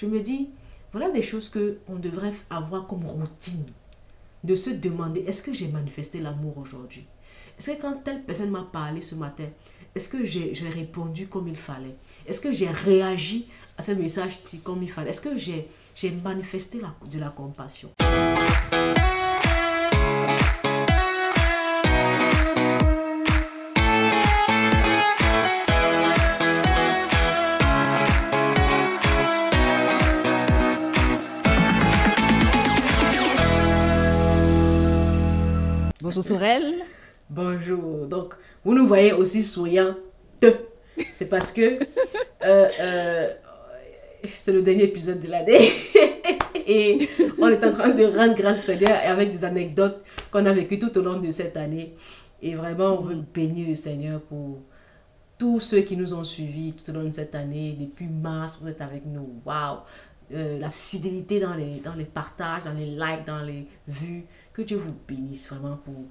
Je me dis, voilà des choses qu'on devrait avoir comme routine. De se demander, est-ce que j'ai manifesté l'amour aujourd'hui? Est-ce que quand telle personne m'a parlé ce matin, est-ce que j'ai répondu comme il fallait? Est-ce que j'ai réagi à ce message comme il fallait? Est-ce que j'ai manifesté de la compassion? Bonjour Sorel. Bonjour. Donc, vous nous voyez aussi souriants. C'est parce que c'est le dernier épisode de l'année. Et on est en train de rendre grâce au Seigneur avec des anecdotes qu'on a vécues tout au long de cette année. Et vraiment, on veut bénir le Seigneur pour tous ceux qui nous ont suivis tout au long de cette année. Depuis mars, vous êtes avec nous. Waouh! La fidélité dans les partages, dans les likes, dans les vues. Que Dieu vous bénisse vraiment pour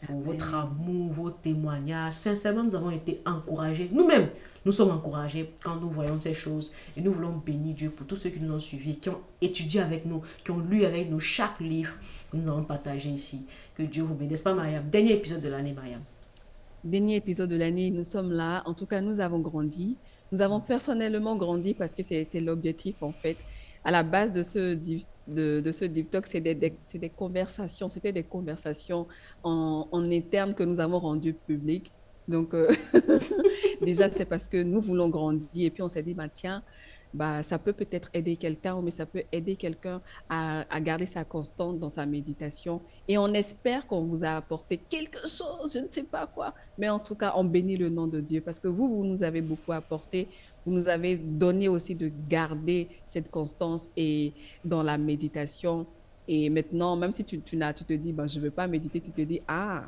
votre amour, vos témoignages. Sincèrement, nous avons été encouragés. Nous-mêmes, nous sommes encouragés quand nous voyons ces choses. Et nous voulons bénir Dieu pour tous ceux qui nous ont suivis, qui ont étudié avec nous, qui ont lu avec nous chaque livre que nous avons partagé ici. Que Dieu vous bénisse. Pas Mariam? Dernier épisode de l'année, Mariam. Dernier épisode de l'année, nous sommes là. En tout cas, nous avons grandi. Nous avons personnellement grandi parce que c'est l'objectif en fait. À la base de ce deep talk, c'est des conversations, c'était des conversations en interne que nous avons rendues publiques. Donc, déjà, c'est parce que nous voulons grandir et puis on s'est dit, bah, tiens, bah, ça peut peut-être aider quelqu'un, mais ça peut aider quelqu'un à garder sa constante dans sa méditation. Et on espère qu'on vous a apporté quelque chose, je ne sais pas quoi, mais en tout cas, on bénit le nom de Dieu parce que vous nous avez beaucoup apporté. Vous nous avez donné aussi de garder cette constance et dans la méditation. Et maintenant, même si tu te dis, ben, je ne veux pas méditer, tu te dis, ah,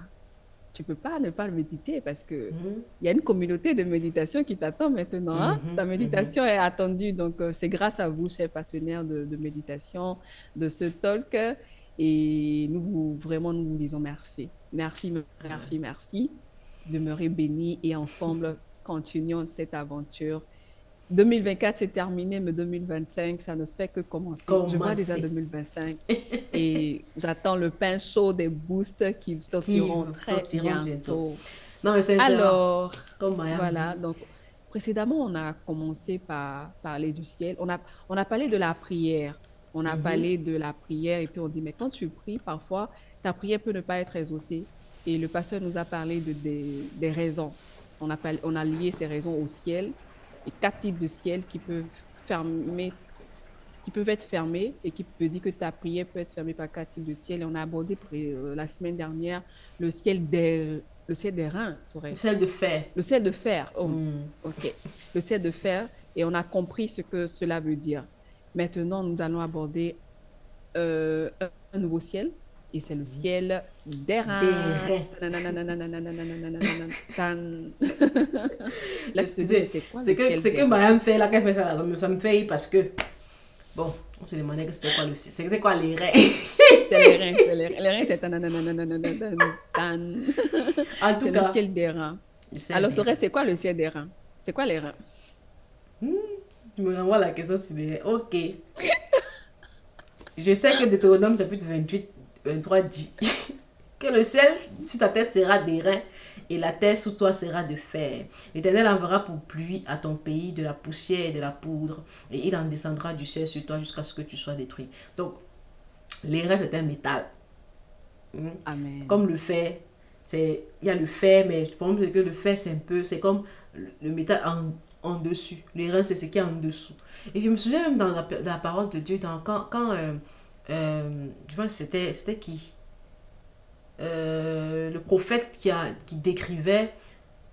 tu ne peux pas ne pas méditer parce qu'il y a une communauté de méditation qui t'attend maintenant. Hein? Ta méditation est attendue. Donc, c'est grâce à vous, chers partenaires de méditation, de ce talk. Et vraiment, nous vous disons merci. Merci, merci, merci. Demeurez bénis et ensemble, continuons cette aventure. 2024, c'est terminé, mais 2025, ça ne fait que commencer. Je vois déjà 2025 et j'attends le pain chaud des boosts qui sortiront très bientôt. Non, mais alors, voilà, donc précédemment, on a commencé par parler du ciel. On a parlé de la prière. On a parlé de la prière et puis on dit, mais quand tu pries, parfois, ta prière peut ne pas être exaucée. Et le pasteur nous a parlé des raisons. On a lié ces raisons au ciel. Et 4 types de ciel qui peuvent être fermés et qui peut dire que ta prière peut être fermée par 4 types de ciel. Et on a abordé la semaine dernière le ciel des reins. Le ciel de fer. Le ciel de fer. Oh, ok. Le ciel de fer. Et on a compris ce que cela veut dire. Maintenant, nous allons aborder un nouveau ciel. Et c'est le ciel des reins. Excusez, c'est que Mariam fait là, qu'elle fait ça, ça me fait parce que, bon, on se demandait que c'était quoi le ciel. C'était quoi les reins? Les reins, c'est en tout cas, le ciel des reins. Alors, c'est quoi le ciel des reins? C'est quoi les reins? Tu me renvoies la question sur les reins. Ok. Je sais que Deutéronome chapitre 28, 23 dit que le ciel sur ta tête sera des reins et la terre sous toi sera de fer. L'Éternel enverra pour pluie à ton pays de la poussière et de la poudre et il en descendra du ciel sur toi jusqu'à ce que tu sois détruit. Donc, les reins c'est un métal. Amen. Comme le fer, il y a le fer, mais je pense que le fer c'est comme le métal en dessus. Les reins c'est ce qui est en dessous. Et je me souviens même dans la parole de Dieu, quand je pense que c'était qui le prophète qui décrivait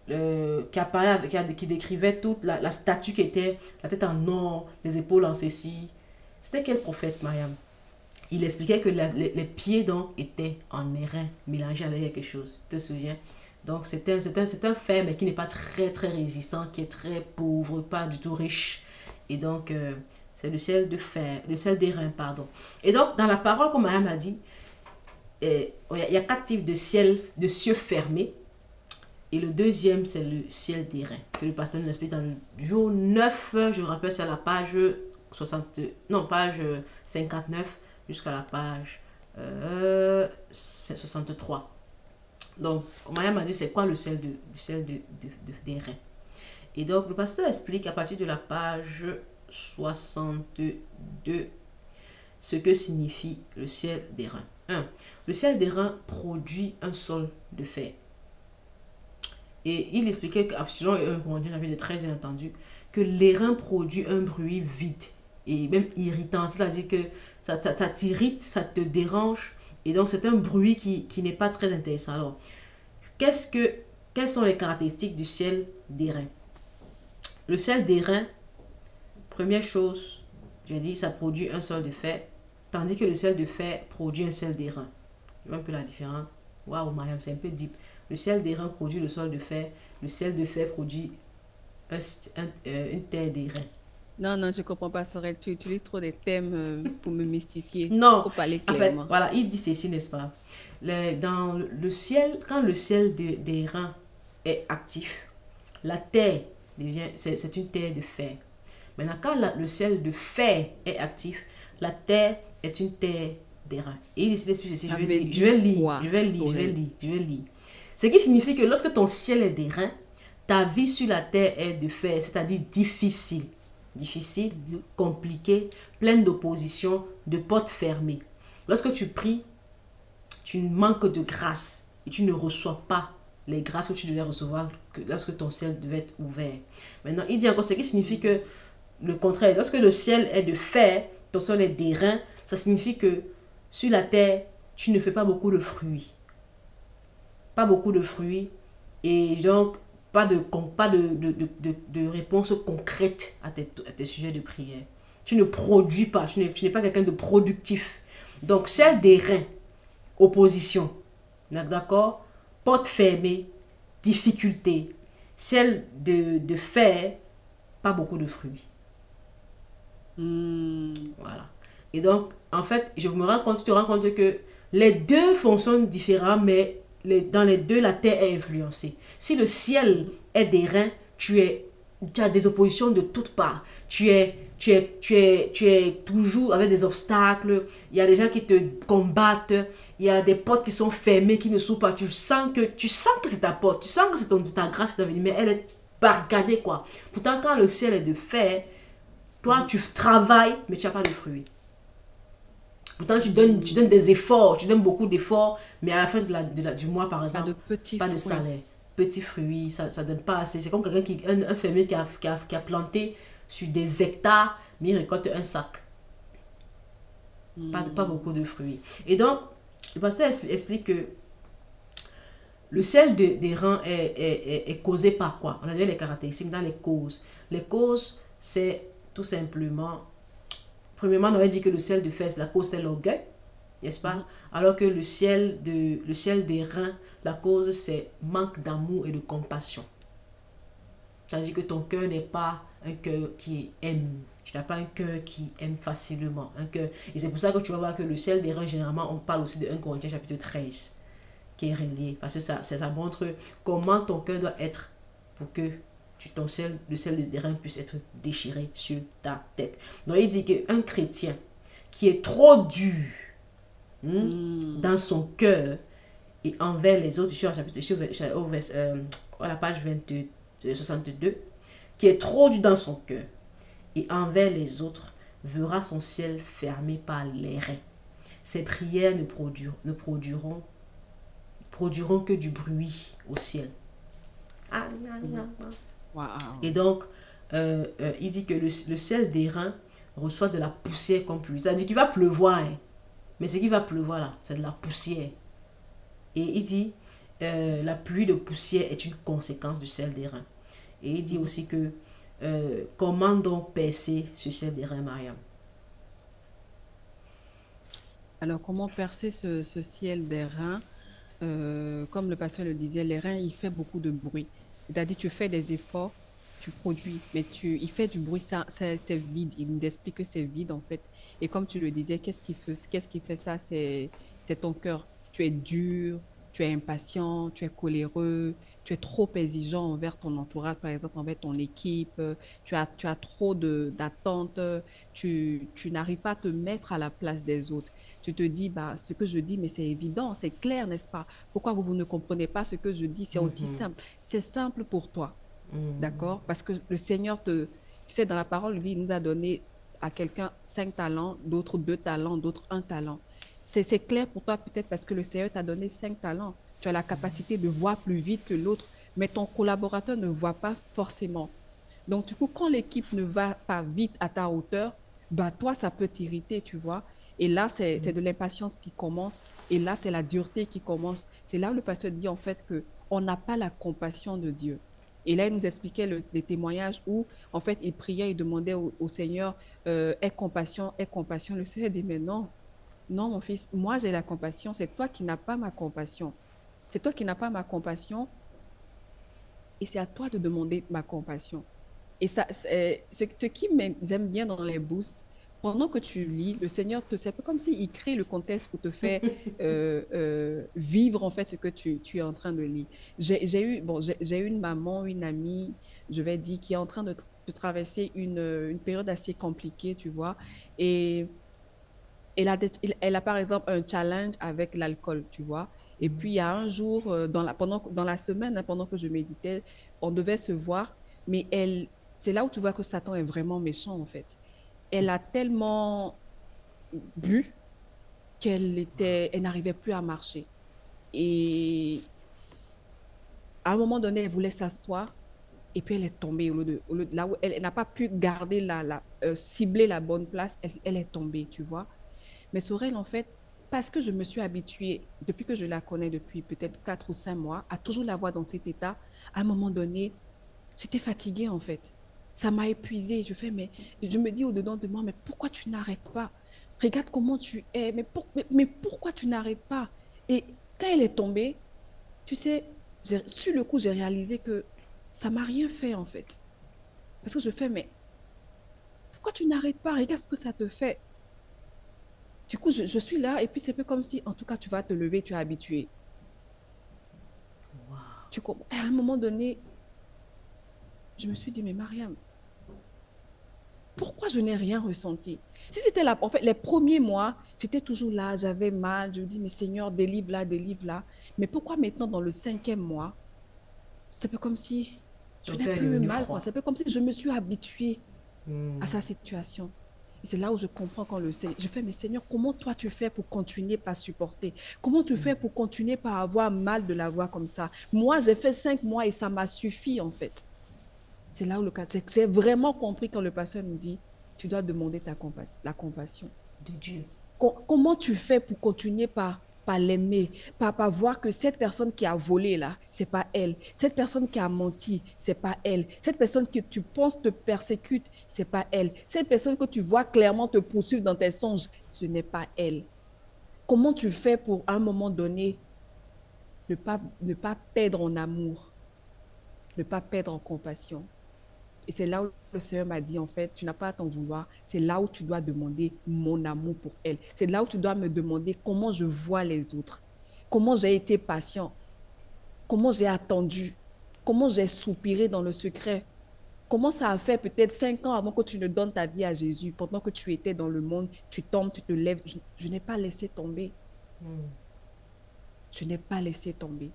qui décrivait toute la statue qui était la tête en or, les épaules en ceci. C'était quel prophète, Mariam? Il expliquait que les pieds donc étaient en airain mélangés avec quelque chose. Tu te souviens? Donc c'est un fer mais qui n'est pas très très résistant, qui est très pauvre, pas du tout riche. Et donc c'est le ciel de fer, le ciel d'airain, pardon. Et donc dans la parole comme Mariam a dit, il y a 4 types de cieux fermés. Et le deuxième, c'est le ciel d'airain, que le pasteur nous explique dans le jour 9, je rappelle, c'est à la page 60, non, page 59 jusqu'à la page 63. Donc, Maya m'a dit, c'est quoi le sel des reins? Et donc, le pasteur explique à partir de la page 62 ce que signifie le sel des reins. 1. Le sel des reins produit un sol de fer. Et il expliquait qu'absolument, j'avais très bien entendu, que les reins produisent un bruit vide et même irritant. C'est-à-dire que ça t'irrite, ça te dérange. Et donc, c'est un bruit qui n'est pas très intéressant. Alors, quelles sont les caractéristiques du sel des reins? Le sel des reins, première chose, j'ai dit, ça produit un sol de fer, tandis que le sel de fer produit un sel des reins. Tu vois un peu la différence? Waouh, Mariam, c'est un peu deep. Le sel des reins produit le sol de fer, le sel de fer produit une terre des reins. Non, non, je comprends pas, Sorel. Tu utilises trop des thèmes pour me mystifier. Non, Faut parler en fait, clairement. voilà, il dit ceci, n'est-ce pas? Dans le ciel, quand le ciel des reins est actif, la terre c'est une terre de fer. Maintenant, quand le ciel de fer est actif, la terre est une terre des reins. Et il décide ceci, Ça veut dire quoi, Sorel? je vais lire. Ce qui signifie que lorsque ton ciel est des reins, ta vie sur la terre est de fer, c'est-à-dire difficile. Difficile, compliquée, pleine d'opposition, de portes fermées. Lorsque tu pries, tu manques de grâce et tu ne reçois pas les grâces que tu devais recevoir lorsque ton ciel devait être ouvert. Maintenant, il dit encore ce qui signifie que le contraire, lorsque le ciel est de fer, ton ciel est d'airain, ça signifie que sur la terre, tu ne fais pas beaucoup de fruits. Pas beaucoup de fruits et donc pas de réponse concrète à tes sujets de prière. Tu ne produis pas, tu n'es pas quelqu'un de productif. Donc, ciel d'airain, opposition, d'accord? Porte fermée, difficulté. Ciel de fer, pas beaucoup de fruits. Voilà. Et donc, en fait, tu te rends compte que les deux fonctionnent différemment, mais dans les deux, la terre est influencée. Si le ciel est d'airain, tu as des oppositions de toutes parts. Tu es toujours avec des obstacles. Il y a des gens qui te combattent. Il y a des portes qui sont fermées, qui ne s'ouvrent pas. Tu sens que c'est ta porte. Tu sens que c'est ta grâce qui doit venir. Mais elle est barricadée, quoi. Pourtant, quand le ciel est de fer, toi, tu travailles, mais tu n'as pas de fruits. Pourtant, tu donnes des efforts, tu donnes beaucoup d'efforts, mais à la fin du mois, par exemple, pas de salaire. Petits fruits, ça ne donne pas assez. C'est comme un fermier qui a planté sur des hectares, mais il récolte un sac. Pas beaucoup de fruits. Et donc, le pasteur explique que le sel des reins est causé par quoi? On a donné les caractéristiques dans les causes. Les causes, c'est tout simplement... Premièrement, on avait dit que le sel de fer, la cause, c'est l'orgueil, n'est-ce pas? Alors que le ciel des reins, la cause, c'est manque d'amour et de compassion. C'est-à-dire que ton cœur n'est pas un cœur qui aime. Tu n'as pas un cœur qui aime facilement. Et c'est pour ça que tu vas voir que le ciel des reins, généralement, on parle aussi de 1 Corinthiens chapitre 13, qui est relié. Parce que ça montre comment ton cœur doit être pour que le sel des reins puisse être déchiré sur ta tête. Donc il dit qu'un chrétien qui est trop dur dans son cœur et envers les autres, à la page 62, qui est trop dur dans son cœur et envers les autres, verra son ciel fermé par les reins. Ses prières ne produiront que du bruit au ciel. Wow. Et donc, il dit que le ciel des reins reçoit de la poussière comme pluie. C'est-à-dire qu'il va pleuvoir, hein. Mais ce qui va pleuvoir là, c'est de la poussière. Et il dit, la pluie de poussière est une conséquence du ciel des reins. Et il dit aussi que, comment donc percer ce ciel des reins, Mariam? Alors, comment percer ce ciel des reins? Comme le pasteur le disait, les reins, il fait beaucoup de bruit. C'est-à-dire, tu fais des efforts, tu produis, mais il fait du bruit, c'est vide. Il nous explique que c'est vide, en fait. Et comme tu le disais, qu'est-ce qui fait ça? C'est ton cœur. Tu es dur, tu es impatient, tu es coléreux, tu es trop exigeant envers ton entourage, par exemple, envers ton équipe, tu as trop d'attentes, tu n'arrives pas à te mettre à la place des autres. Tu te dis, bah, ce que je dis, mais c'est évident, c'est clair, n'est-ce pas? Pourquoi vous ne comprenez pas ce que je dis? C'est aussi Mhm. simple. C'est simple pour toi, Mhm. d'accord? Parce que le Seigneur tu sais, dans la parole, il dit, il nous a donné à quelqu'un 5 talents, d'autres 2 talents, d'autres 1 talent. C'est clair pour toi peut-être parce que le Seigneur t'a donné 5 talents. Tu as la capacité de voir plus vite que l'autre, mais ton collaborateur ne voit pas forcément. Donc, du coup, quand l'équipe ne va pas vite à ta hauteur, bah, toi, ça peut t'irriter, tu vois. Et là, c'est de l'impatience qui commence. Et là, c'est la dureté qui commence. C'est là où le pasteur dit, en fait, que on n'a pas la compassion de Dieu. Et là, il nous expliquait les témoignages où, en fait, il priait, il demandait au Seigneur, aie compassion, aie compassion. Le Seigneur dit, mais non, non, mon fils, moi, j'ai la compassion. C'est toi qui n'as pas ma compassion. C'est toi qui n'as pas ma compassion et c'est à toi de demander ma compassion. Et ça, ce qui j'aime bien dans les boosts, pendant que tu lis, le Seigneur c'est un peu comme s'il crée le contexte pour te faire vivre en fait ce que tu es en train de lire. J'ai eu une maman, une amie, je vais dire, qui est en train de traverser une période assez compliquée, tu vois. Et elle a par exemple un challenge avec l'alcool, tu vois. Et puis il y a un jour, dans la semaine, hein, pendant que je méditais, on devait se voir, mais c'est là où tu vois que Satan est vraiment méchant en fait. Elle a tellement bu elle n'arrivait plus à marcher. Et à un moment donné, elle voulait s'asseoir et puis elle est tombée là où elle n'a pas pu garder cibler la bonne place, elle est tombée, tu vois. Mais Sorel, en fait, parce que je me suis habituée, depuis que je la connais depuis peut-être 4 ou 5 mois, à toujours la voir dans cet état, à un moment donné, j'étais fatiguée, en fait. Ça m'a épuisée. Je me dis au-dedans de moi, mais pourquoi tu n'arrêtes pas? Regarde comment tu es, mais pourquoi tu n'arrêtes pas? Et quand elle est tombée, tu sais, sur le coup, j'ai réalisé que ça m'a rien fait, en fait. Parce que je fais, mais pourquoi tu n'arrêtes pas? Regarde ce que ça te fait. Du coup, je suis là et puis c'est un peu comme si, en tout cas, tu vas te lever, tu es habitué. Waouh. À un moment donné, je me suis dit, mais Mariam, pourquoi je n'ai rien ressenti? Si c'était là, en fait, les premiers mois, j'étais toujours là, j'avais mal, je me dis, mais Seigneur, délivre là, délivre là. Mais pourquoi maintenant, dans le 5e mois, c'est un peu comme si je Ton n'ai cœur est plus devenu mal, quoi. froid. C'est un peu comme si je me suis habituée à Hmm. sa situation. Et c'est là où je comprends quand le Seigneur, je fais, mais Seigneur, comment toi tu fais pour continuer par supporter? Comment tu fais pour continuer par avoir mal de la voix comme ça? Moi, j'ai fait 5 mois et ça m'a suffi, en fait. C'est là où le cas, c'est que j'ai vraiment compris quand le pasteur me dit, tu dois demander la compassion. De Dieu. Comment tu fais pour continuer par l'aimer, par voir que cette personne qui a volé là, c'est pas elle. Cette personne qui a menti, c'est pas elle. Cette personne que tu penses te persécute, c'est pas elle. Cette personne que tu vois clairement te poursuivre dans tes songes, ce n'est pas elle. Comment tu fais pour, à un moment donné, ne pas perdre en amour, ne pas perdre en compassion? Et c'est là où le Seigneur m'a dit, en fait, tu n'as pas à t'en vouloir. C'est là où tu dois demander mon amour pour elle. C'est là où tu dois me demander comment je vois les autres, comment j'ai été patient, comment j'ai attendu, comment j'ai soupiré dans le secret. Comment ça a fait peut-être 5 ans avant que tu ne donnes ta vie à Jésus, pendant que tu étais dans le monde, tu tombes, tu te lèves. Je n'ai pas laissé tomber. Hmm. Je n'ai pas laissé tomber.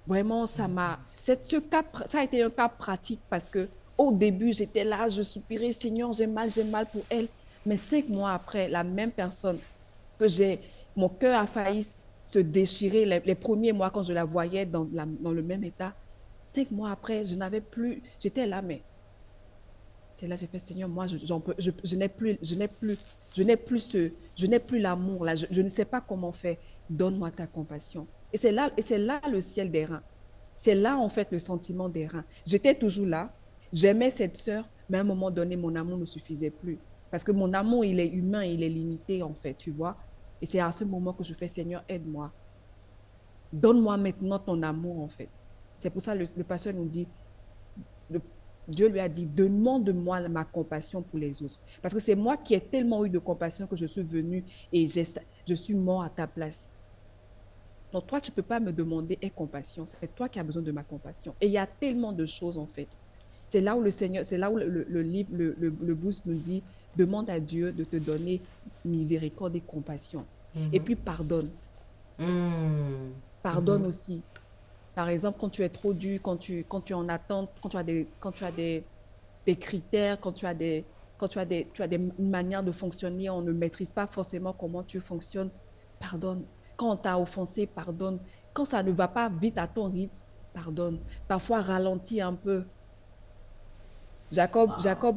Vraiment, On est béni, Seigneur. ça a été un cas pratique parce que au début, j'étais là, je soupirais, Seigneur, j'ai mal pour elle. Mais 5 mois après, la même personne mon cœur a failli se déchirer les premiers mois quand je la voyais dans le même état. 5 mois après, je n'avais plus, j'étais là, mais c'est là que j'ai fait, Seigneur, moi, je n'ai plus, je n'ai plus l'amour là, je ne sais pas comment faire. Donne-moi ta compassion. Et c'est là le ciel des reins. C'est là, en fait, le sentiment des reins. J'étais toujours là, j'aimais cette sœur, mais à un moment donné, mon amour ne suffisait plus. Parce que mon amour, il est humain, il est limité, en fait, tu vois. Et c'est à ce moment que je fais, Seigneur, aide-moi. Donne-moi maintenant ton amour, en fait. C'est pour ça que le pasteur nous dit, le- Dieu lui a dit, demande-moi ma compassion pour les autres. Parce que c'est moi qui ai tellement eu de compassion que je suis venue et je suis mort à ta place. Donc, toi, tu ne peux pas me demander aie compassion. C'est toi qui as besoin de ma compassion. Et il y a tellement de choses, en fait. C'est là où le Seigneur, c'est là où le livre, le boost nous dit, demande à Dieu de te donner miséricorde et compassion. Et puis, pardonne. Pardonne aussi. Par exemple, quand tu es trop dur, quand tu es en attente, quand tu as des critères, tu as des manières de fonctionner, on ne maîtrise pas forcément comment tu fonctionnes, pardonne. Quand on t'a offensé, pardonne. Quand ça ne va pas vite à ton rythme, pardonne. Parfois, ralentis un peu. Jacob,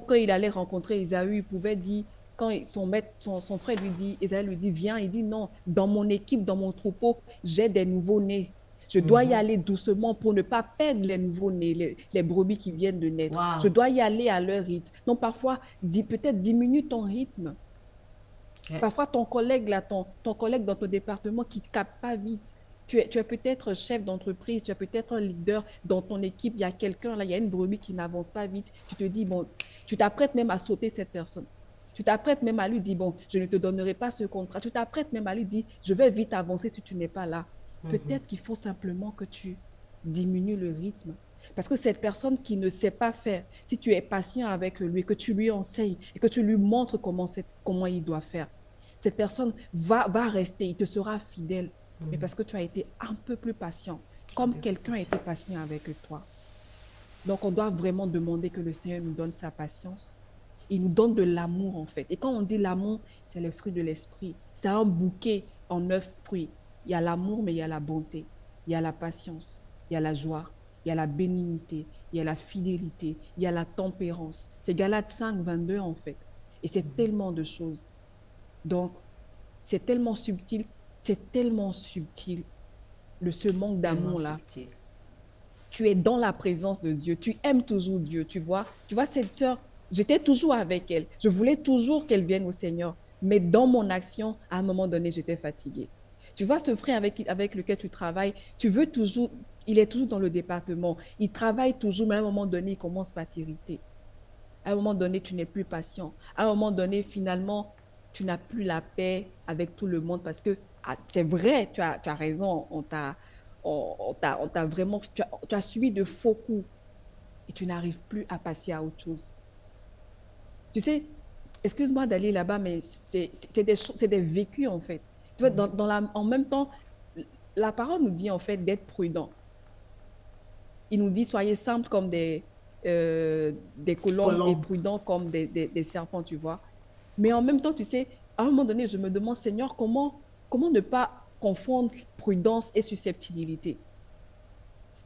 quand il allait rencontrer Ésaü, il pouvait dire, quand son frère lui dit, Ésaü lui dit, viens, il dit, non, dans mon équipe, dans mon troupeau, j'ai des nouveaux-nés. Je dois y aller doucement pour ne pas perdre les nouveaux-nés, les brebis qui viennent de naître. Je Wow. dois y aller à leur rythme. Donc, parfois, peut-être diminue ton rythme. Ouais. Parfois, ton collègue, là, ton collègue dans ton département qui ne capte pas vite, tu es peut-être chef d'entreprise, tu es peut-être un leader dans ton équipe, il y a quelqu'un, là, il y a une brebis qui n'avance pas vite, tu te dis, bon, tu t'apprêtes même à sauter cette personne. Tu t'apprêtes même à lui dire, bon, je ne te donnerai pas ce contrat. Tu t'apprêtes même à lui dire, je vais vite avancer si tu n'es pas là. Peut-être qu'il faut simplement que tu diminues le rythme. Parce que cette personne qui ne sait pas faire, si tu es patient avec lui, que tu lui enseignes et que tu lui montres comment il doit faire, cette personne va rester, il te sera fidèle. Mais parce que tu as été un peu plus patient, comme quelqu'un a été patient avec toi. Donc, on doit vraiment demander que le Seigneur nous donne sa patience. Il nous donne de l'amour, en fait. Et quand on dit l'amour, c'est le fruit de l'esprit. C'est un bouquet en 9 fruits. Il y a l'amour, mais il y a la bonté. Il y a la patience, il y a la joie, il y a la bénignité, il y a la fidélité, il y a la tempérance. C'est Galates 5, 22, en fait. Et c'est tellement de choses. Donc, c'est tellement subtil, ce manque d'amour-là. Tu es dans la présence de Dieu, tu aimes toujours Dieu, tu vois. Tu vois, cette sœur, j'étais toujours avec elle. Je voulais toujours qu'elle vienne au Seigneur. Mais dans mon action, à un moment donné, j'étais fatiguée. Tu vois, ce frère avec lequel tu travailles, tu veux toujours, il est toujours dans le département. Il travaille toujours, mais à un moment donné, il commence par t'irriter. À un moment donné, tu n'es plus patient. À un moment donné, finalement, tu n'as plus la paix avec tout le monde parce que c'est vrai, tu as raison, on t'a vraiment, tu as subi de faux coups et tu n'arrives plus à passer à autre chose. Tu sais, excuse-moi d'aller là-bas, mais c'est des vécus en fait. Tu vois, en même temps, la parole nous dit en fait d'être prudent. Il nous dit soyez simples comme des colombes et prudents comme des serpents, tu vois. Mais en même temps, tu sais, à un moment donné, je me demande, Seigneur, comment ne pas confondre prudence et susceptibilité?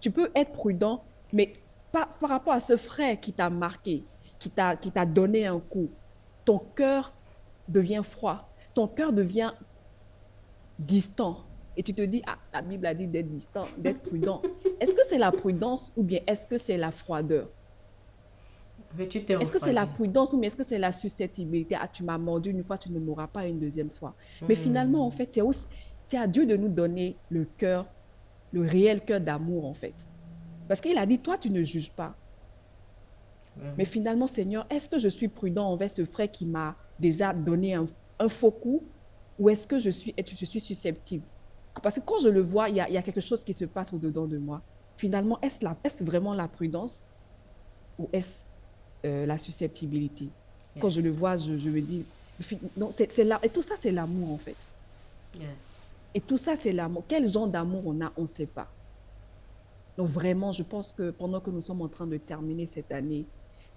Tu peux être prudent, mais par rapport à ce frère qui t'a marqué, qui t'a donné un coup, ton cœur devient froid, ton cœur devient distant. Et tu te dis, ah, la Bible a dit d'être distant, d'être prudent. Est-ce que c'est la prudence ou bien est-ce que c'est la froideur? Est-ce que c'est la prudence ou bien est-ce que c'est la susceptibilité? Ah, tu m'as mordu une fois, tu ne m'auras pas une deuxième fois. Mais finalement, en fait, c'est à Dieu de nous donner le cœur, le réel cœur d'amour, en fait. Parce qu'il a dit, toi, tu ne juges pas. Mais finalement, Seigneur, est-ce que je suis prudent envers ce frère qui m'a déjà donné un faux coup ou est-ce que je suis susceptible? Parce que quand je le vois, il y a quelque chose qui se passe au-dedans de moi. Finalement, est-ce vraiment la prudence ou est-ce la susceptibilité? Quand je le vois, je me dis, non, et tout ça, c'est l'amour en fait. Et tout ça, c'est l'amour. Quel genre d'amour on a, on ne sait pas. Donc vraiment, je pense que pendant que nous sommes en train de terminer cette année,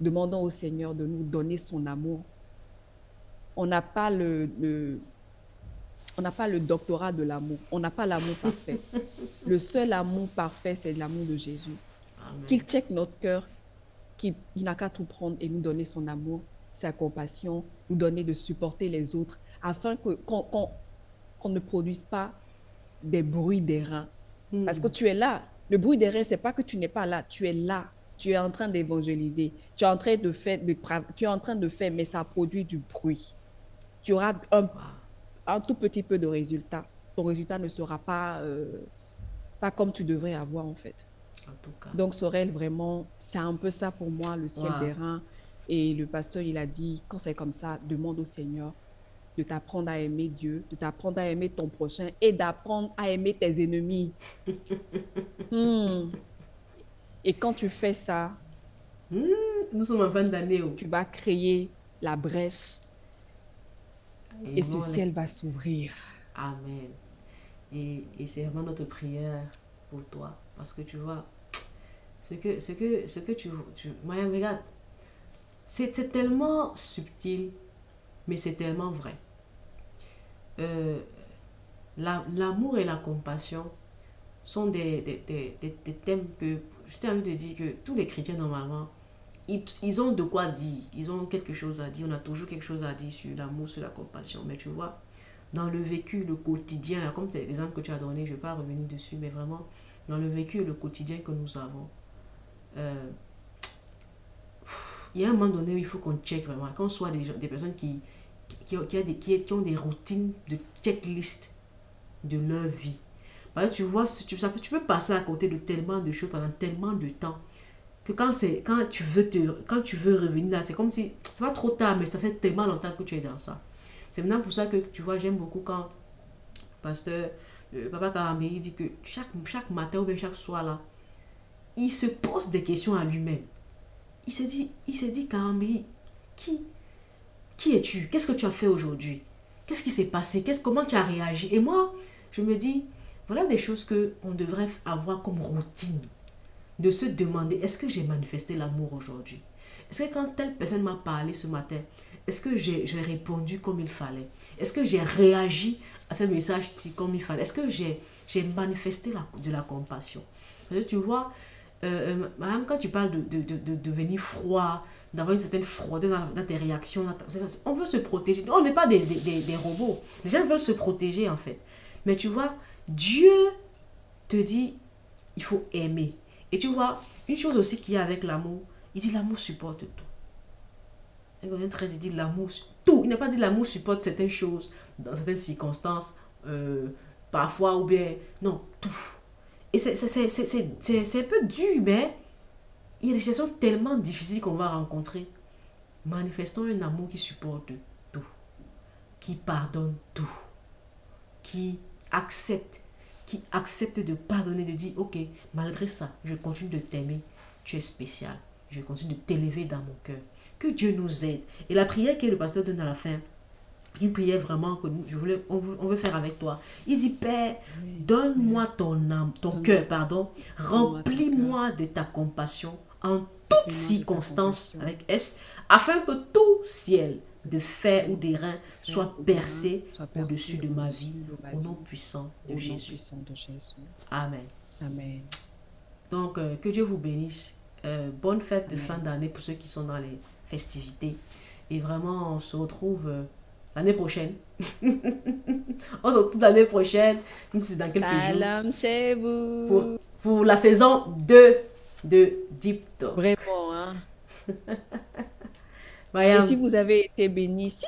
demandons au Seigneur de nous donner son amour. On n'a pas le doctorat de l'amour. On n'a pas l'amour parfait. Le seul amour parfait, c'est l'amour de Jésus. Qu'il check notre cœur, qu'il n'a qu'à tout prendre et nous donner son amour, sa compassion, nous donner de supporter les autres, afin qu'on ne produise pas des bruits d'airain. Parce que tu es là. Le bruit d'airain, ce n'est pas que tu n'es pas là. Tu es là. Tu es en train d'évangéliser. Tu es en train de faire, mais ça produit du bruit. Tu auras un tout petit peu de résultat. Ton résultat ne sera pas comme tu devrais avoir, en fait. En tout cas. Donc, Sorel, vraiment, c'est un peu ça pour moi, le ciel d'airain. Et le pasteur, il a dit, quand c'est comme ça, demande au Seigneur de t'apprendre à aimer Dieu, de t'apprendre à aimer ton prochain et d'apprendre à aimer tes ennemis. Hmm. Et quand tu fais ça, Nous sommes en fin d'année. Oh. tu vas créer la brèche Et et ce vraiment, ciel va s'ouvrir. Amen. Et c'est vraiment notre prière pour toi. Parce que tu vois, ce que tu Maya, regarde, c'est tellement subtil, mais c'est tellement vrai. Euh, L'amour et la compassion sont des thèmes que je t'ai envie de dire que tous les chrétiens, normalement, ils ont de quoi dire. Ils ont quelque chose à dire. On a toujours quelque chose à dire sur l'amour, sur la compassion. Mais tu vois, dans le vécu, le quotidien, là, comme l'exemple que tu as donné, je ne vais pas revenir dessus, mais vraiment, dans le vécu et le quotidien que nous avons, euh, il y a un moment donné où il faut qu'on check vraiment, qu'on soit des personnes qui ont des routines de checklist de leur vie. Parce que tu vois, tu peux passer à côté de tellement de choses pendant tellement de temps que quand tu veux revenir là, c'est comme si c'est pas trop tard, mais ça fait tellement longtemps que tu es dans ça. C'est maintenant pour ça que tu vois, j'aime beaucoup quand pasteur Papa Karamé il dit que chaque matin ou bien chaque soir là, il se pose des questions à lui-même. Il se dit Karamé, qui es-tu? Qu'est-ce que tu as fait aujourd'hui? Qu'est-ce qui s'est passé? Comment tu as réagi? Et moi, je me dis, voilà des choses qu'on devrait avoir comme routine. De se demander, est-ce que j'ai manifesté l'amour aujourd'hui? Est-ce que quand telle personne m'a parlé ce matin, est-ce que j'ai répondu comme il fallait? Est-ce que j'ai réagi à ce message comme il fallait? Est-ce que j'ai manifesté de la compassion? Parce que tu vois, même quand tu parles de devenir froid, d'avoir une certaine froideur dans tes réactions, on veut se protéger. On n'est pas des robots. Les gens veulent se protéger en fait. Mais tu vois, Dieu te dit, il faut aimer. Et tu vois, une chose aussi qu'il y a avec l'amour, il dit l'amour supporte tout. Et Corinthiens 13, il dit l'amour, tout. Il n'a pas dit l'amour supporte certaines choses, dans certaines circonstances, parfois ou bien, non, tout. Et c'est un peu dur, mais il y a des situations tellement difficiles qu'on va rencontrer. Manifestons un amour qui supporte tout, qui pardonne tout, qui accepte de pardonner, de dire, ok, malgré ça, je continue de t'aimer, tu es spécial, je continue de t'élever dans mon cœur. Que Dieu nous aide. Et la prière que le pasteur donne à la fin, une prière vraiment que on veut faire avec toi. Il dit, Père, donne-moi ton cœur, pardon, remplis-moi de ta compassion en toutes circonstances, avec S, afin que tout ciel de fer ou d'airain soit percé au-dessus de ma vie, au nom puissant de Jésus. Amen. Amen. Donc, que Dieu vous bénisse. Bonne fête de fin d'année pour ceux qui sont dans les festivités. Et vraiment, on se retrouve l'année prochaine. On se retrouve l'année prochaine, même si c'est dans quelques Salam jours. chez vous. Pour la saison 2 de Deep Talk. Vraiment, hein. Et si vous avez été bénis, si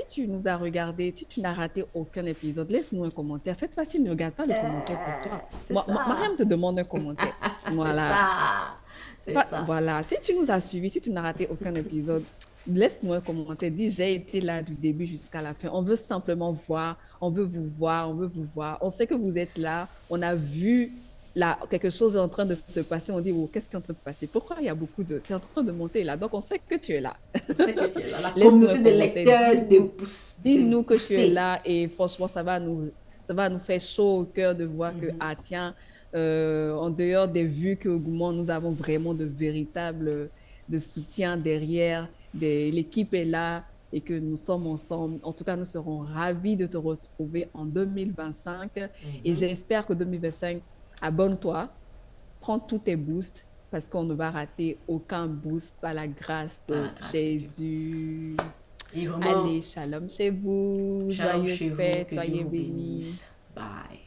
tu nous as regardé, si tu n'as raté aucun épisode, laisse-nous un commentaire. Cette fois-ci, ne regarde pas le commentaire pour toi. Mariam te demande un commentaire. Voilà. C'est ça. Voilà. Si tu nous as suivis, si tu n'as raté aucun épisode, laisse-nous un commentaire. Dis, j'ai été là du début jusqu'à la fin. On veut simplement voir, on veut vous voir, on veut vous voir. On sait que vous êtes là. On a vu là, quelque chose est en train de se passer. On dit, oh, qu'est-ce qui est en train de se passer? Pourquoi il y a beaucoup de... C'est en train de monter là. Donc, on sait que tu es là. On sait que tu es là. La communauté des lecteurs, dis-nous que tu es là et franchement, ça va nous faire chaud au cœur de voir que, ah tiens, en dehors des vues que augmentent, nous avons vraiment de véritables de soutien derrière. L'équipe est là et que nous sommes ensemble. En tout cas, nous serons ravis de te retrouver en 2025. Et j'espère que 2025, abonne-toi, prends tous tes boosts parce qu'on ne va rater aucun boost par la grâce de Jésus. Et vraiment, allez, shalom chez vous, joyeuse fête, soyez bénis. Bye.